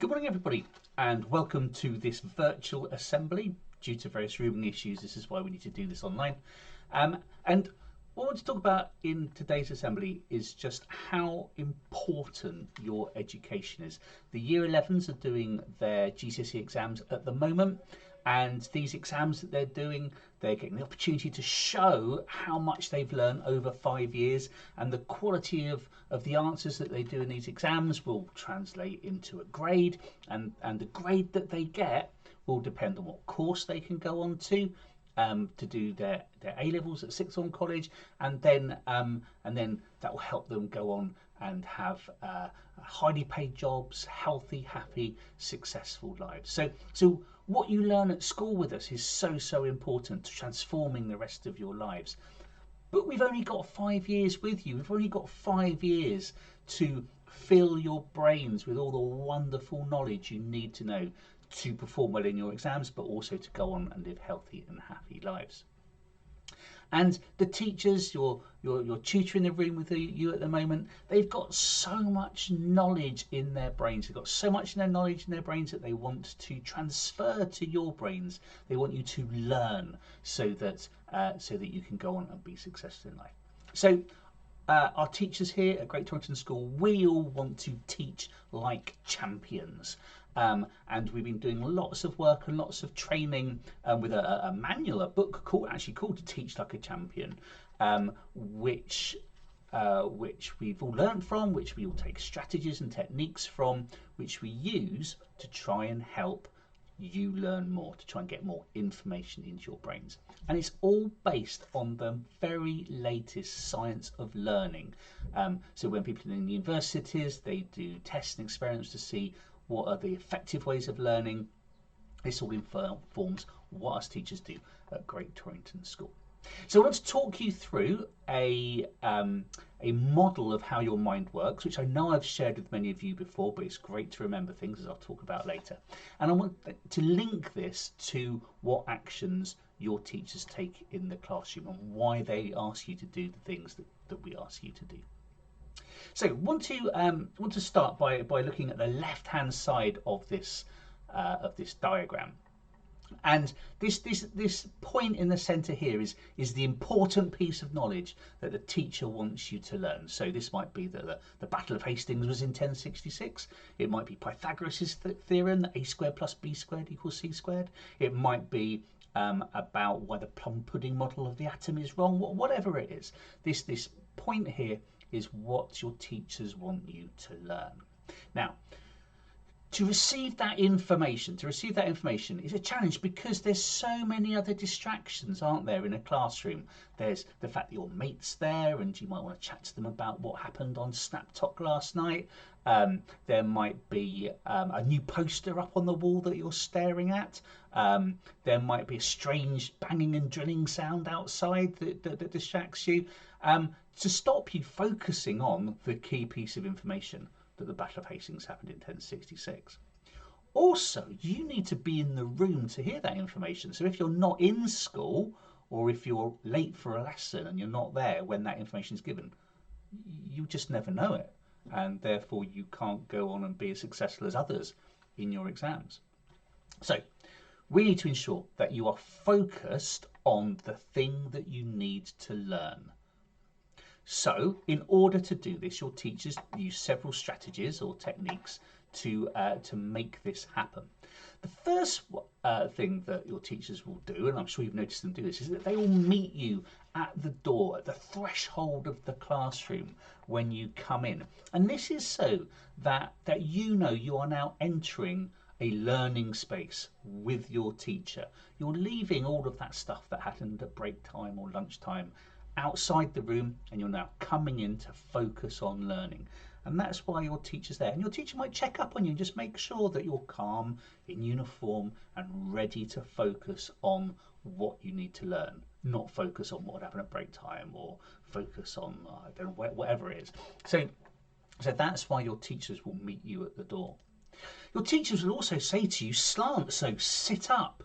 Good morning, everybody, and welcome to this virtual assembly. Due to various rooming issues, this is why we need to do this online. And what I want to talk about in today's assembly is just how important your education is. The Year 11s are doing their GCSE exams at the moment, and these exams that they're doing, they're getting the opportunity to show how much they've learned over 5 years, and the quality of the answers that they do in these exams will translate into a grade, and the grade that they get will depend on what course they can go on to do their A levels at sixth form college, and then that will help them go on and have highly paid jobs, healthy, happy, successful lives. So what you learn at school with us is so important to transforming the rest of your lives. But we've only got 5 years with you. We've only got 5 years to fill your brains with all the wonderful knowledge you need to know to perform well in your exams, but also to go on and live healthy and happy lives. And the teachers, your tutor in the room with you at the moment, they've got so much knowledge in their brains. They've got so much knowledge in their brains that they want to transfer to your brains. They want you to learn so that you can go on and be successful in life. So our teachers here at Great Torrington School, we all want to teach like champions. And we've been doing lots of work and lots of training with a manual, a book called To Teach Like a Champion, which we've all learned from, which we all take strategies and techniques from, which we use to try and help you learn more, to try and get more information into your brains. And it's all based on the very latest science of learning. So when people are in universities, they do tests and experiments to see what are the effective ways of learning. This all informs what us teachers do at Great Torrington School. So I want to talk you through a model of how your mind works, which I know I've shared with many of you before, but it's great to remember things, as I'll talk about later. And I want to link this to what actions your teachers take in the classroom and why they ask you to do the things that we ask you to do. So want to start by looking at the left-hand side of this diagram. And this point in the centre here is the important piece of knowledge that the teacher wants you to learn. So this might be that the Battle of Hastings was in 1066. It might be Pythagoras' theorem that a squared plus b squared equals c squared. It might be about why the plum pudding model of the atom is wrong. Whatever it is, this point here is what your teachers want you to learn. Now, to receive that information is a challenge because there's so many other distractions, aren't there, in a classroom. There's the fact that your mate's there and you might want to chat to them about what happened on Snaptalk last night. There might be a new poster up on the wall that you're staring at. There might be a strange banging and drilling sound outside that distracts you, to stop you focusing on the key piece of information that the Battle of Hastings happened in 1066. Also, you need to be in the room to hear that information. So if you're not in school, or if you're late for a lesson and you're not there when that information is given, you just never know it. And therefore you can't go on and be as successful as others in your exams. So we need to ensure that you are focused on the thing that you need to learn. So in order to do this, your teachers use several strategies or techniques to make this happen. The first thing that your teachers will do, and I'm sure you've noticed them do this, is that they will meet you at the door, at the threshold of the classroom when you come in. And this is so that you know you are now entering a learning space with your teacher. You're leaving all of that stuff that happened at break time or lunchtime outside the room, and you're now coming in to focus on learning. And that's why your teacher's there. And your teacher might check up on you and just make sure that you're calm, in uniform, and ready to focus on what you need to learn, not focus on what happened at break time or focus on, I don't know, whatever it is. So that's why your teachers will meet you at the door. Your teachers will also say to you, slant, so sit up,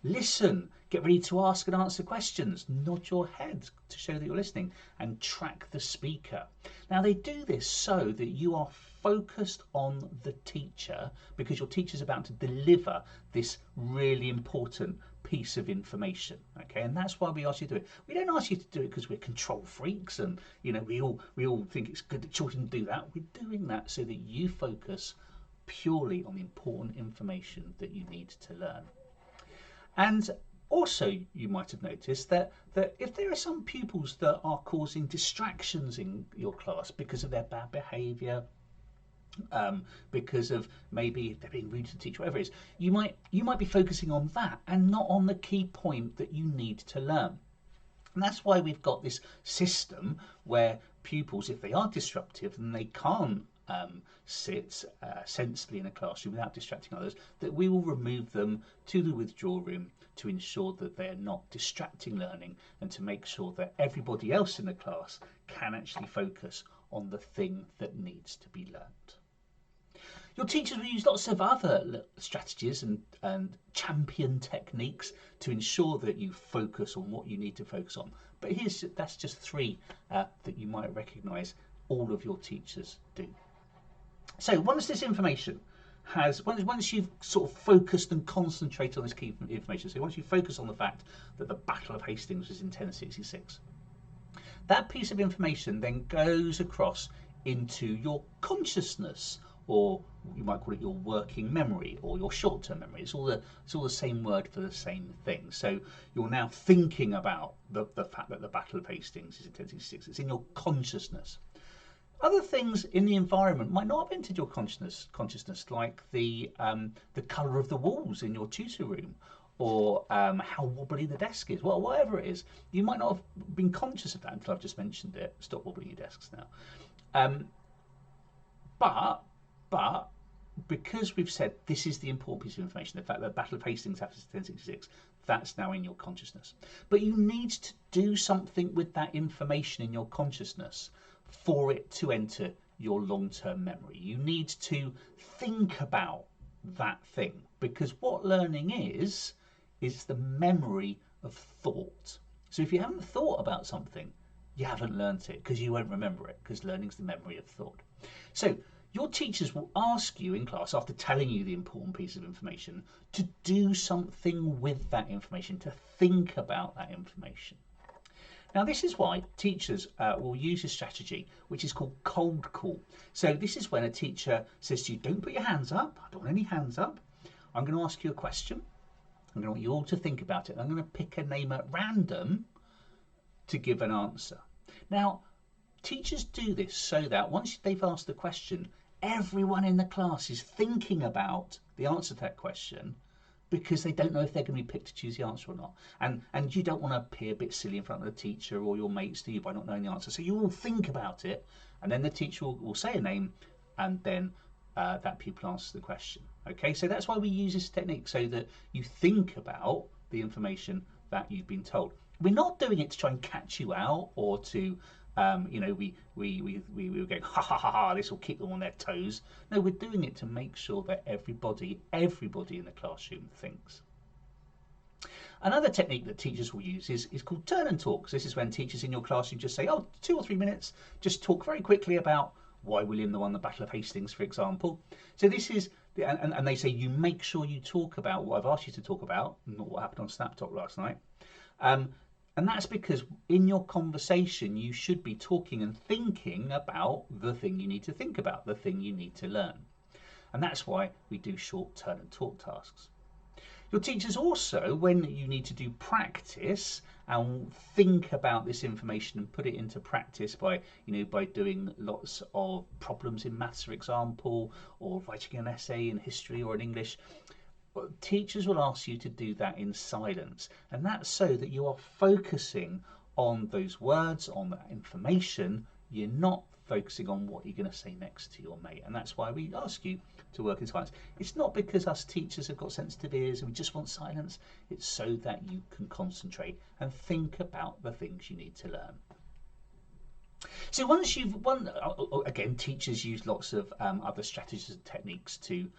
listen, Get ready to ask and answer questions. Nod your head to show that you're listening and track the speaker. Now they do this so that you are focused on the teacher, because your teacher's about to deliver this really important piece of information. Okay, and that's why we ask you to do it. We don't ask you to do it because we're control freaks and we all think it's good that children do that. We're doing that so that you focus purely on the important information that you need to learn. And also, you might have noticed that if there are some pupils that are causing distractions in your class because of their bad behaviour, because of maybe they're being rude to the teacher, whatever it is, you might be focusing on that and not on the key point that you need to learn. And that's why we've got this system where pupils, if they are disruptive and they can't sit sensibly in a classroom without distracting others, that we will remove them to the withdrawal room to ensure that they're not distracting learning and to make sure that everybody else in the class can actually focus on the thing that needs to be learned. Your teachers will use lots of other strategies and champion techniques to ensure that you focus on what you need to focus on. But that's just three that you might recognise all of your teachers do. So once this information once you've sort of focused and concentrated on this key information, so once you focus on the fact that the Battle of Hastings was in 1066, that piece of information then goes across into your consciousness, or you might call it your working memory or your short-term memory. It's all the same word for the same thing. So you're now thinking about the fact that the Battle of Hastings is in 1066. It's in your consciousness. Other things in the environment might not have entered your consciousness, like the colour of the walls in your tutor room, or how wobbly the desk is. Well, whatever it is, you might not have been conscious of that until I've just mentioned it. Stop wobbling your desks now. But because we've said this is the important piece of information, the fact that the Battle of Hastings happens in 1066, that's now in your consciousness. But you need to do something with that information in your consciousness for it to enter your long-term memory. You need to think about that thing, because what learning is the memory of thought. So if you haven't thought about something, you haven't learnt it, because you won't remember it, because learning's the memory of thought. So your teachers will ask you in class, after telling you the important piece of information, to do something with that information, to think about that information. Now this is why teachers will use a strategy which is called cold call. So this is when a teacher says to you, don't put your hands up, I don't want any hands up. I'm going to ask you a question. I'm going to want you all to think about it. I'm going to pick a name at random to give an answer. Now, teachers do this so that once they've asked the question, everyone in the class is thinking about the answer to that question, because they don't know if they're going to be picked to choose the answer or not. And you don't want to appear a bit silly in front of the teacher or your mates, do you, by not knowing the answer. So you all think about it, and then the teacher will say a name, and then that pupil answers the question. Okay, so that's why we use this technique, so that you think about the information that you've been told. We're not doing it to try and catch you out, or to we were going ha ha ha ha, this will keep them on their toes. No, we're doing it to make sure that everybody in the classroom thinks. Another technique that teachers will use is called turn and talks. This is when teachers in your classroom just say, oh, 2 or 3 minutes, just talk very quickly about why William won the Battle of Hastings, for example. So this is, and they say, you make sure you talk about what I've asked you to talk about, not what happened on Snap Talk last night. And that's because in your conversation, you should be talking and thinking about the thing you need to think about, the thing you need to learn. And that's why we do short turn and talk tasks. Your teachers also, when you need to do practice and think about this information and put it into practice by doing lots of problems in maths, for example, or writing an essay in history or in English, teachers will ask you to do that in silence. And that's so that you are focusing on those words, on that information. You're not focusing on what you're going to say next to your mate. And that's why we ask you to work in silence. It's not because us teachers have got sensitive ears and we just want silence. It's so that you can concentrate and think about the things you need to learn. So once you've again, teachers use lots of other strategies and techniques to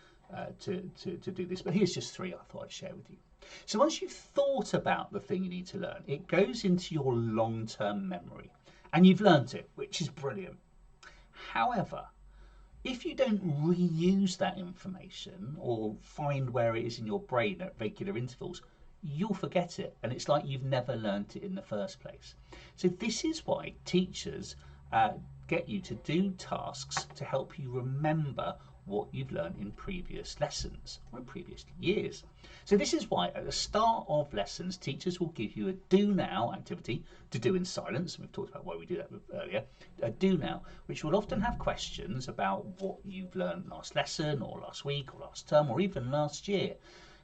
to do this. But here's just three I thought I'd share with you. So once you've thought about the thing you need to learn, it goes into your long-term memory, and you've learnt it, which is brilliant. However, if you don't reuse that information or find where it is in your brain at regular intervals, you'll forget it, and it's like you've never learnt it in the first place. So this is why teachers get you to do tasks to help you remember what you've learned in previous lessons or in previous years. So this is why at the start of lessons, teachers will give you a do now activity to do in silence. We've talked about why we do that earlier. A do now, which will often have questions about what you've learned last lesson or last week or last term or even last year.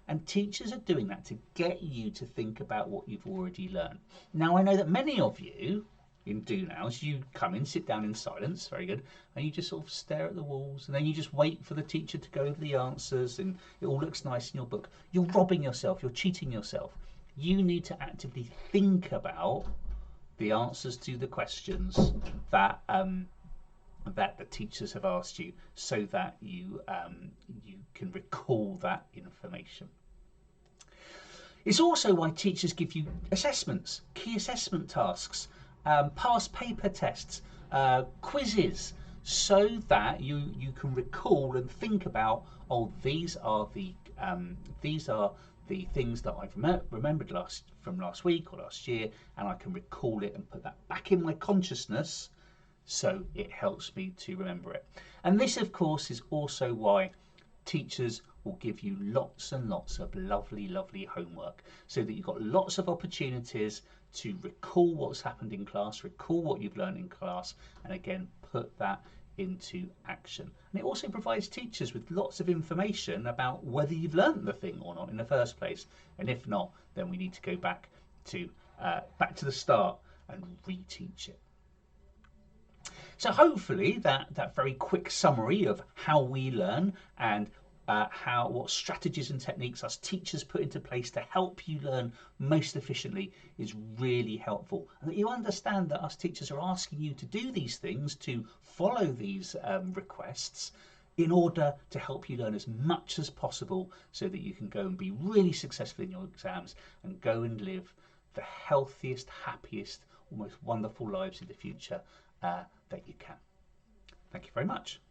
And teachers are doing that to get you to think about what you've already learned. Now, I know that many of you in do nows, you come in, sit down in silence, very good, and you just sort of stare at the walls, and then you just wait for the teacher to go over the answers, and it all looks nice in your book. You're robbing yourself, you're cheating yourself. You need to actively think about the answers to the questions that that the teachers have asked you, so that you can recall that information. It's also why teachers give you assessments, key assessment tasks, past paper tests, quizzes, so that you can recall and think about, oh, these are the things that I've remembered from last week or last year, and I can recall it and put that back in my consciousness, so it helps me to remember it. And this, of course, is also why teachers will give you lots and lots of lovely, lovely homework, so that you've got lots of opportunities to recall what's happened in class, recall what you've learned in class, and again, put that into action. And it also provides teachers with lots of information about whether you've learned the thing or not in the first place. And if not, then we need to go back to the start and reteach it. So hopefully that very quick summary of how we learn and what strategies and techniques us teachers put into place to help you learn most efficiently is really helpful, and that you understand that us teachers are asking you to do these things, to follow these requests, in order to help you learn as much as possible, so that you can go and be really successful in your exams and go and live the healthiest, happiest, most wonderful lives in the future that you can. Thank you very much.